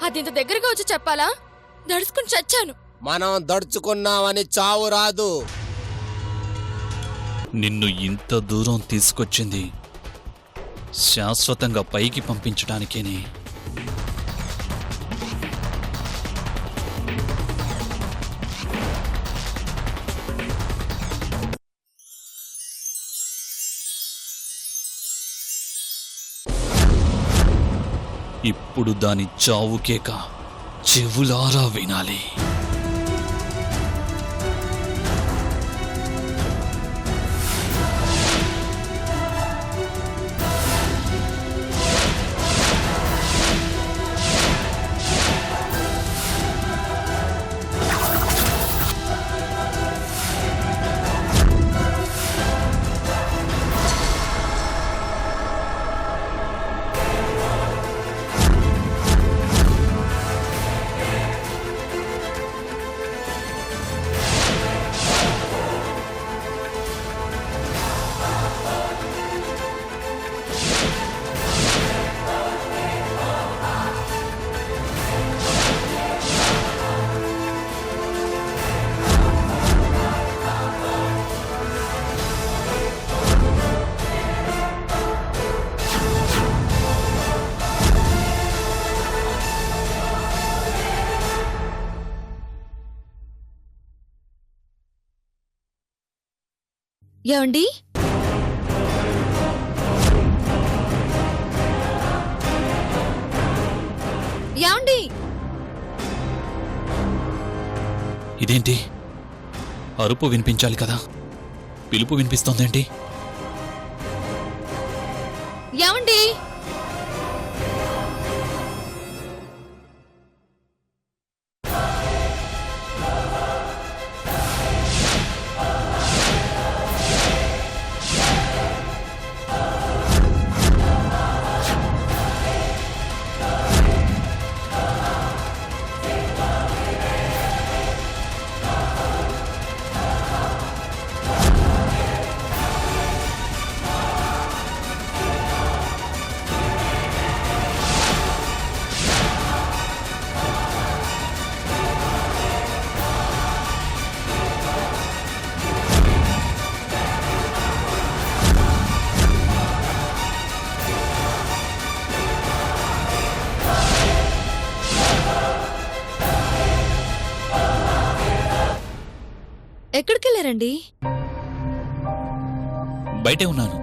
అది ఇంత దగ్గరగా వచ్చి చెప్పాలా? దడుచుకుని చచ్చాను. మనం దడుచుకున్నామని చావు రాదు. నిన్ను ఇంత దూరం తీసుకొచ్చింది శాశ్వతంగా పైకి పంపించడానికేనే. ఇప్పుడు దాని చావుకేక చెవులారా వినాలి. ఏమండి? ఏమండి? ఇదేంటి? అరుపు వినిపించాలి కదా, పిలుపు వినిపిస్తోందేంటి? ఏమండి? ఎక్కడికెళ్ళారండి? బయటే ఉన్నాను.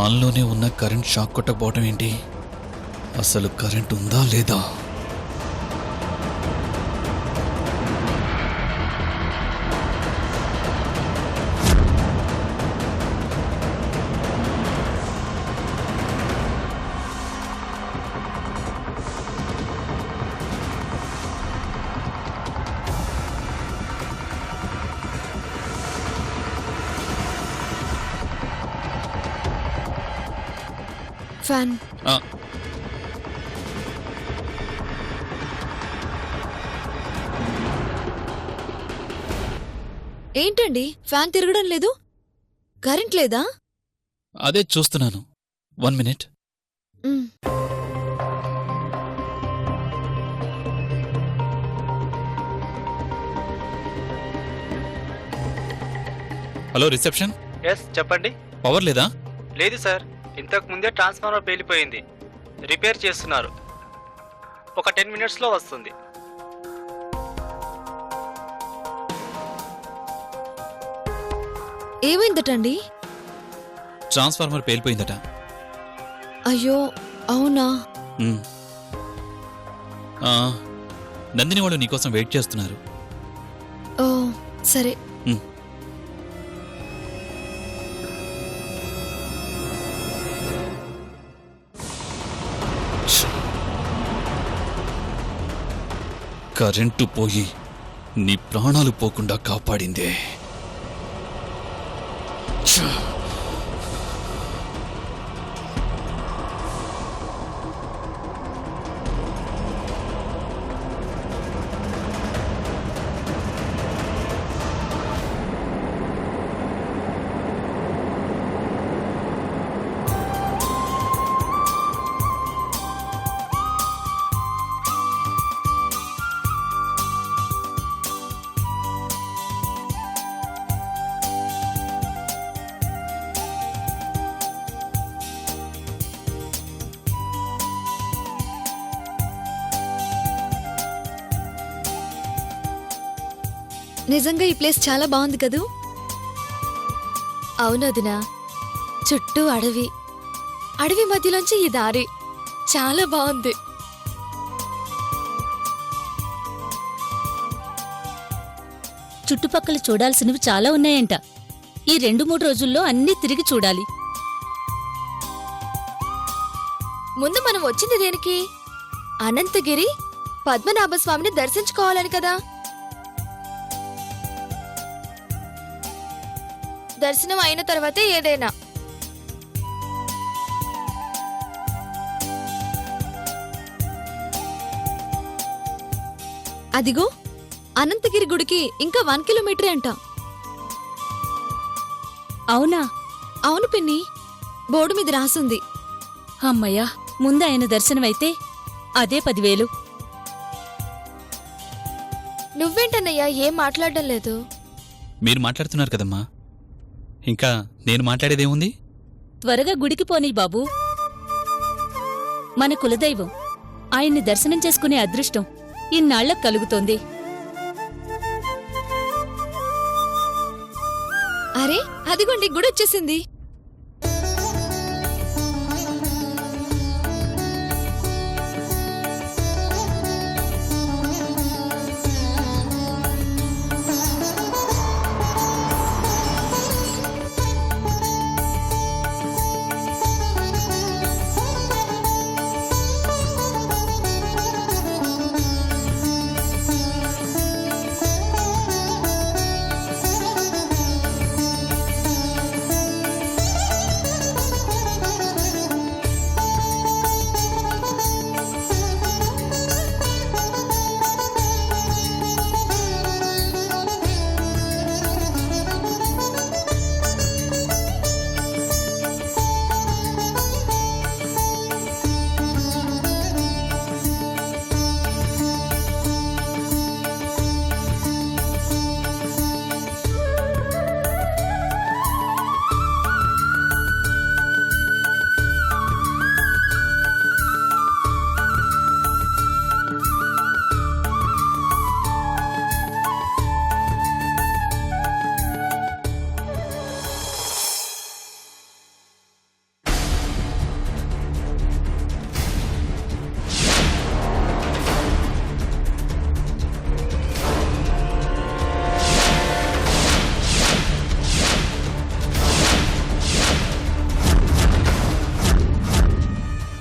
ఆన్లోనే ఉన్న కరెంట్ షాక్ కొట్టకపోవటం ఏంటి? అసలు కరెంట్ ఉందా లేదా? ఫ్యాన్. ఏంటండి ఫ్యాన్ తిరగడం లేదు? కరెంట్ లేదా? అదే చూస్తున్నాను. 1 మినిట్. Hello reception. ఎస్ చెప్పండి. పవర్ లేదా? లేదు సార్, ఇంతకు ముందే ట్రాన్స్ఫార్మర్ పేలిపోయింది, రిపేర్ చేస్తున్నారు. ఒక 10 మినిట్స్లో వస్తుంది. ఏమైందటండి? ట్రాన్స్ఫార్మర్ పేలిపోయిందట. అయ్యో అవునా? నందిని వాళ్ళు నీకోసం వెయిట్ చేస్తున్నారు. ఓ సరే. కరెంటు పోయి నీ ప్రాణాలు పోకుండా కాపాడిందే. ఛ! నిజంగా ఈ ప్లేస్ చాలా బాగుంది కదూ? అవునదినా, చుట్టూ అడవి, అడవి మధ్యలోంచి ఈ దారి చాలా బాగుంది. చుట్టుపక్కల చూడాల్సినవి చాలా ఉన్నాయంట. ఈ 2-3 రోజుల్లో అన్నీ తిరిగి చూడాలి. ముందు మనం వచ్చింది దేనికి? అనంతగిరి పద్మనాభస్వామిని దర్శించుకోవాలని కదా. దర్శనం అయిన తర్వాతే ఏదైనా. అదిగో అనంతగిరి గుడికి ఇంకా 1 కిలోమీటరే అంట. అవునా? అవును పిన్ని, బోర్డు మీద రాసుంది. అమ్మయ్యా, ముందు ఆయన దర్శనమైతే అదే 10,000. నువ్వేంటన్నయ్యా ఏం మాట్లాడడం లేదు? మీరు మాట్లాడుతున్నారు కదమ్మా, ఇంకా నేను మాట్లాడేదేముంది? త్వరగా గుడికి పోనీ బాబూ. మన కులదైవం, ఆయన్ని దర్శనం చేసుకునే అదృష్టం ఇన్నాళ్లకు కలుగుతోంది. అరే అదిగోండి గుడి వచ్చేసింది.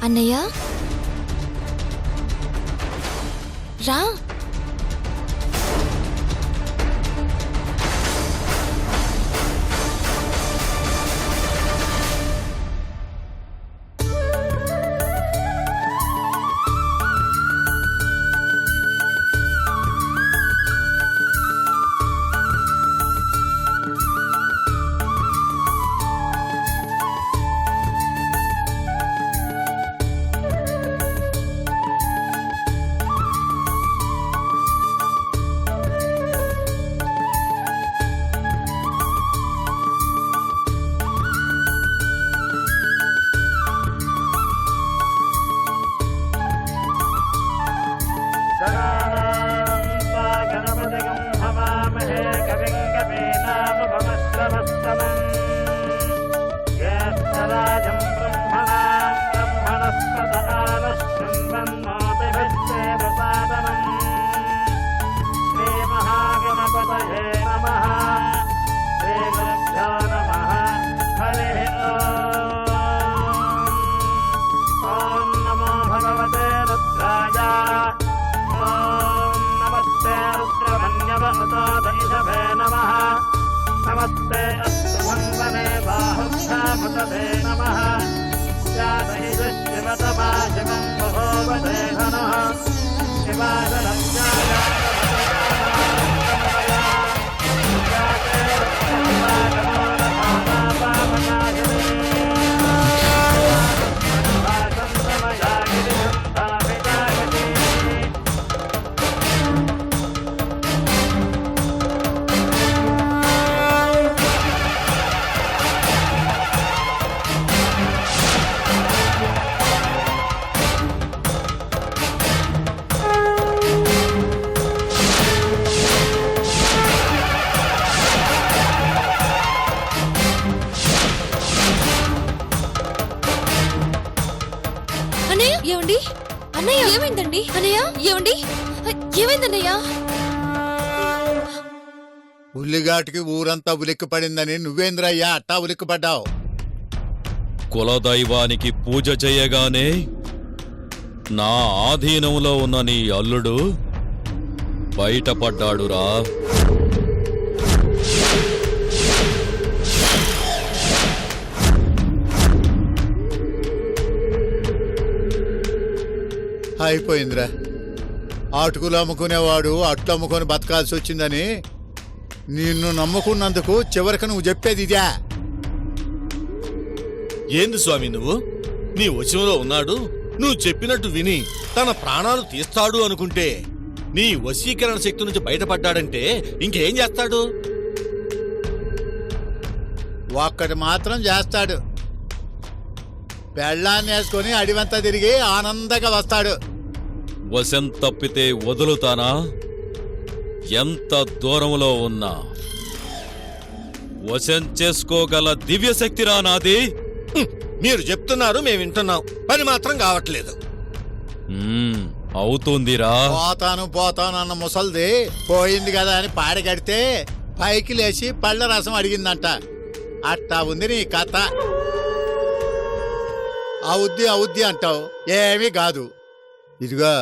అన్నయ్య రా. అన్నయ్య ఏమండి? అన్నయ్య ఏమైందండి? అన్నయ్య ఏమండి? ఏమైందన్నయ్య? ఉల్లిగాటికి ఊరంతా ఉలిక్కి పడిందని నువ్వేంద్రయ్యా అట్టా ఉలిక్కి పడ్డావు? కులదైవానికి పూజ చేయగానే నా ఆధీనంలో ఉన్న నీ అల్లుడు బయటపడ్డాడురా. అయిపోయిందిరా. ఆటుకులు అమ్ముకునేవాడు అట్లు అమ్ముకొని బతకాల్సి వచ్చిందని నిన్ను నమ్ముకున్నందుకు చివరికి నువ్వు చెప్పేది ఇదే. ఏంది స్వామి నువ్వు? నీ వశంలో ఉన్నాడు, నువ్వు చెప్పినట్టు విని తన ప్రాణాలు తీస్తాడు అనుకుంటే నీ వశీకరణ శక్తి నుంచి బయటపడ్డాడంటే ఇంకేం చేస్తాడు? ఒక్కటి మాత్రం చేస్తాడు. పెళ్ళాన్ని వేసుకొని అడివంతా తిరిగి ఆనందంగా వస్తాడు. వశం తప్పితే వదులుతానా? ఎంత దూరంలో ఉన్నా వశం చేసుకోగల దివ్యశక్తిరా నాది. మీరు చెప్తున్నారు, మేము వింటున్నాం, పని మాత్రం కావట్లేదు. అవుతుందిరా. పోతాను అన్న ముసల్ది పోయింది కదా అని పాడగడితే పైకి లేచి పళ్ళ రసం అడిగిందంట. అట్టా ఉంది నీ కథ. అవుద్ది అంటావు, ఏమీ కాదు. ఇదిగో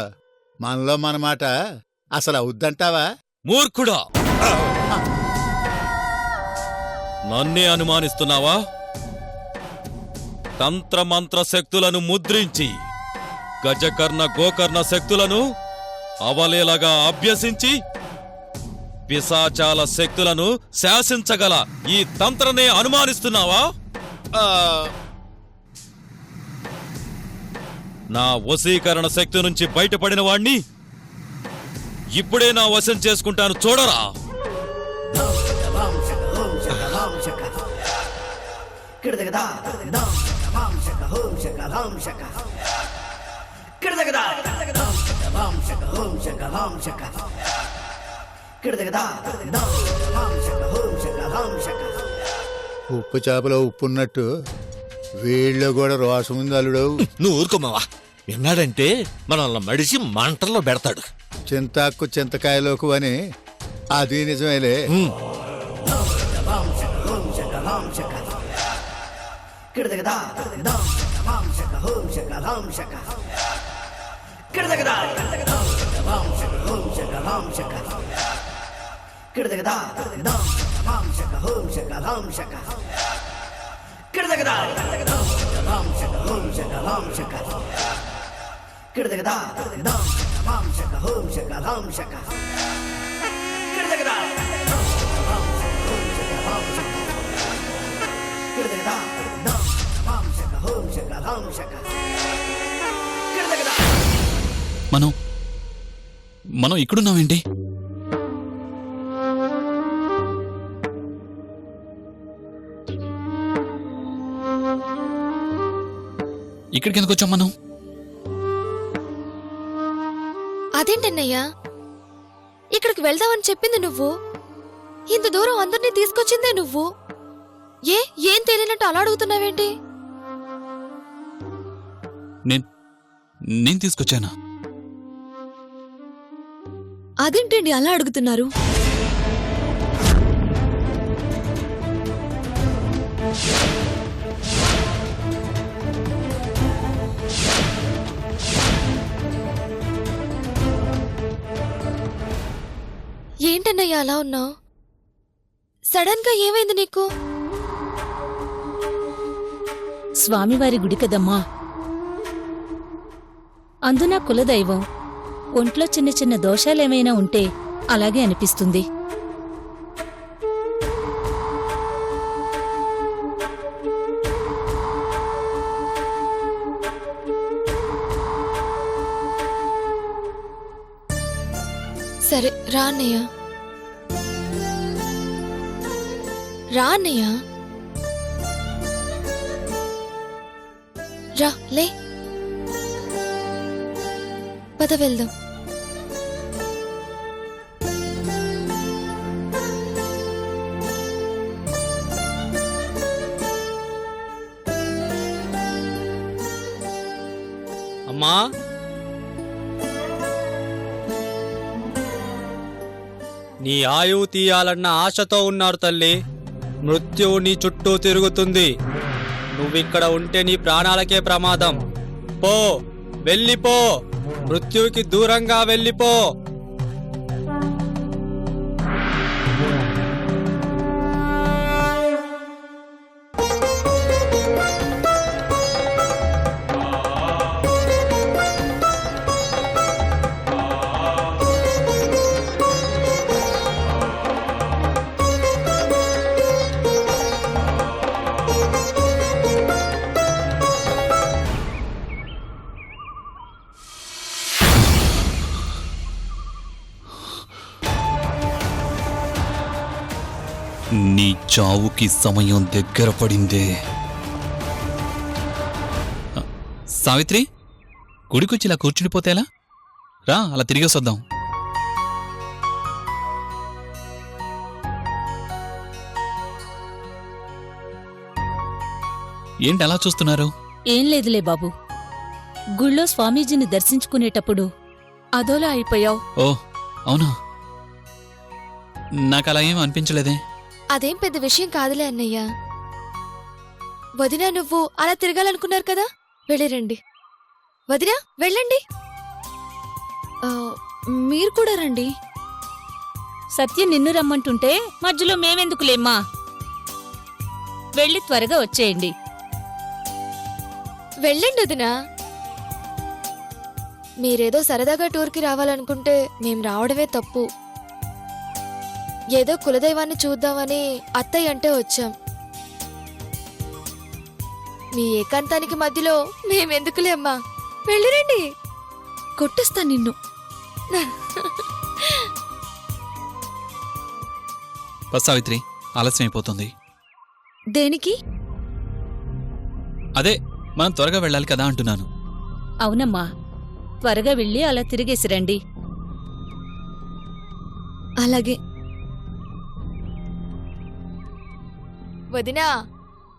మనలో మన మాట అసలు అవుద్దంటావా? మూర్ఖుడా, నన్నే అనుమానిస్తున్నావా? తంత్రమంత్ర శక్తులను ముద్రించి గజకర్ణ గోకర్ణ శక్తులను అవలేలగా అభ్యసించి పిశాచాల శక్తులను శాసించగల ఈ తంత్రనే అనుమానిస్తున్నావా? నా వశీకరణ శక్తి నుంచి బయటపడిన వాణ్ణి ఇప్పుడే నా వశం చేసుకుంటాను, చూడరా. ఉప్పు చేపలో ఉప్పున్నట్టు వీళ్ళు కూడా రోషం ఉంది అల్లుడు. నువ్వు ఊరుకోమావా, విన్నాడంటే మనల్ని మడిసి మంటల్లో పెడతాడు. చింతాకు చింతకాయలోకు అని అది నిజమేలే. మనం ఇక్కడున్నామేంటి? ఇక్కడికి ఎందుకు వచ్చాం మనం? అదేంటన్నయ్యా, ఇక్కడికి వెళ్దామని చెప్పింది నువ్వు, ఇంత దూరం అందరినీ తీసుకొచ్చిందే నువ్వు. ఏం తెలియనట్టు అలా అడుగుతున్నావేంటి? నేను తీసుకొచ్చానా? అదేంటండి అలా అడుగుతున్నారు? ఏంటన్నయ్య అలా ఉన్నావు? సడన్ గా ఏమైంది నీకు? స్వామివారి గుడి కదమ్మా, అందున కులదైవం. ఒంట్లో చిన్న చిన్న దోషాలేమైనా ఉంటే అలాగే అనిపిస్తుంది. సరే రా అన్నయ్య, రా అన్నయ్య, రా లే, పద వెళ్దాం. అమ్మా, నీ ఆయువు తీయాలన్న ఆశతో ఉన్నారు తల్లి. మృత్యువు నీ చుట్టూ తిరుగుతుంది. నువ్విక్కడ ఉంటే నీ ప్రాణాలకే ప్రమాదం. పో, వెళ్ళిపో, మృత్యువుకి దూరంగా వెళ్ళిపో. నీ చావుకి సమయం దగ్గర పడిందే. సావిత్రి, గుడికొచ్చి ఇలా కూర్చుండిపోతేలా? రా, అలా తిరిగేసొద్దాం. ఏంటి అలా చూస్తున్నారు? ఏం లేదులే బాబు, గుళ్ళో స్వామీజీని దర్శించుకునేటప్పుడు అదోలా అయిపోయావు. ఓ అవునా, నాకు అలా ఏం అనిపించలేదే. అదేం పెద్ద విషయం కాదులే అన్నయ్య. వదినా నువ్వు అలా తిరగాలనుకున్నారు కదా, వెళ్ళిరండి. వదినా వెళ్ళండి. మీరు కూడా రండి. సత్యం నిన్ను రమ్మంటుంటే మధ్యలో మేమెందుకులేమ్మా? వెళ్ళి త్వరగా వచ్చేయండి. వెళ్ళండి వదినా. మీరేదో సరదాగా టూర్కి రావాలనుకుంటే మేం రావడమే తప్పు. ఏదో కులదైవాన్ని చూద్దామని అత్తయ్య అంటే వచ్చాం. మీ ఏకాంతానికి మధ్యలో మేమెందుకులే అమ్మా, వెళ్ళిరండి. కొట్టేస్తా నిన్ను. సావిత్రి, ఆలస్యం అయిపోతుంది. దేనికి? అదే, మనం త్వరగా వెళ్ళాలి కదా అంటున్నాను. అవునమ్మా, త్వరగా వెళ్ళి అలా తిరిగేసిరండి. అలాగే వదినా,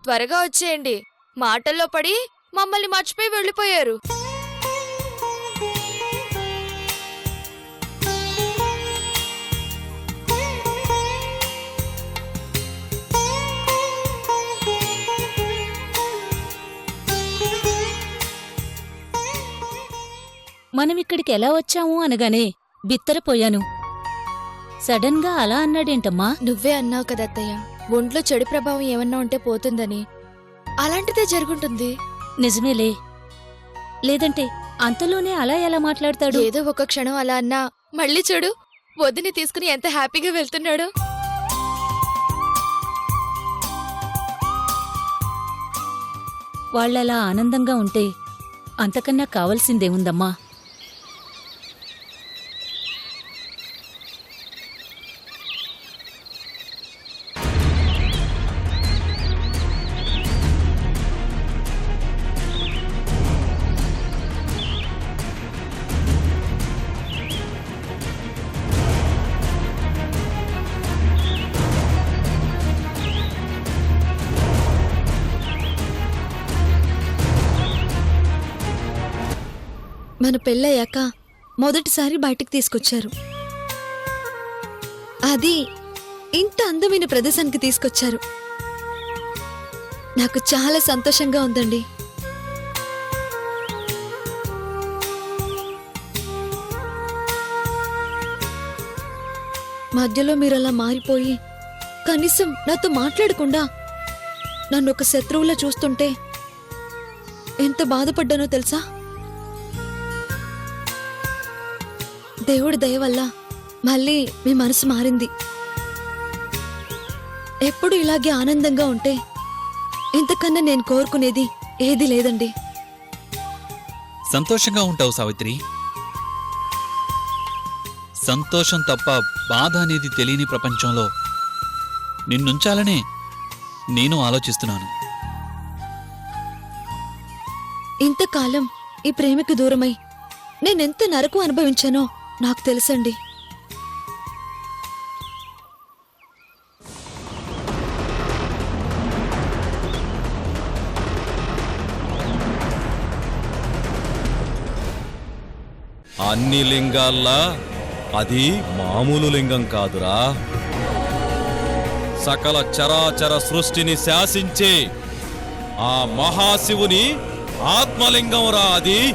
త్వరగా వచ్చేయండి. మాటల్లో పడి మమ్మల్ని మర్చిపోయి వెళ్ళిపోయారు. మనమిక్కడికి ఎలా వచ్చాము అనగానే బిత్తరపోయాను. సడన్ గా అలా అన్నాడేంటమ్మా? నువ్వే అన్నావు కదా అత్తయ్య, ఒంట్లో చెడు ప్రభావం ఏమన్నా ఉంటే పోతుందని. అలాంటిదే జరుగుంటుంది. నిజమేలే, లేదంటే అంతలోనే అలా ఎలా మాట్లాడతాడు? ఏదో ఒక క్షణం అలా అన్నా మళ్ళీ చూడు, వదిని తీసుకుని ఎంత హ్యాపీగా వెళ్తున్నాడు. వాళ్ళలా ఆనందంగా ఉంటే అంతకన్నా కావలసిందేముందమ్మా? మన పెళ్ళయ్యాక మొదటిసారి బయటికి తీసుకొచ్చారు. అది ఇంత అందమైన ప్రదేశానికి తీసుకొచ్చారు. నాకు చాలా సంతోషంగా ఉందండి. మధ్యలో మీరలా మారిపోయి కనీసం నాతో మాట్లాడకుండా నన్ను ఒక శత్రువులా చూస్తుంటే ఎంత బాధపడ్డానో తెలుసా? దేవుడి దయ వల్ల మళ్ళీ మీ మనసు మారింది. ఎప్పుడు ఇలాగే ఆనందంగా ఉంటే ఇంతకన్నా నేను కోరుకునేది ఏదీ లేదండి. సంతోషంగా ఉంటావు సావిత్రి. సంతోషం తప్ప బాధ అనేది తెలియని ప్రపంచంలో నిన్నుంచాలనే నేను ఆలోచిస్తున్నాను. ఇంతకాలం ఈ ప్రేమకి దూరమై నేనెంత నరకం అనుభవించానో నాకు తెలుసండి. అన్ని లింగాల్లా అది మామూలు లింగం కాదురా. సకల చరాచర సృష్టిని శాసించే ఆ మహాశివుని ఆత్మలింగం రా అది.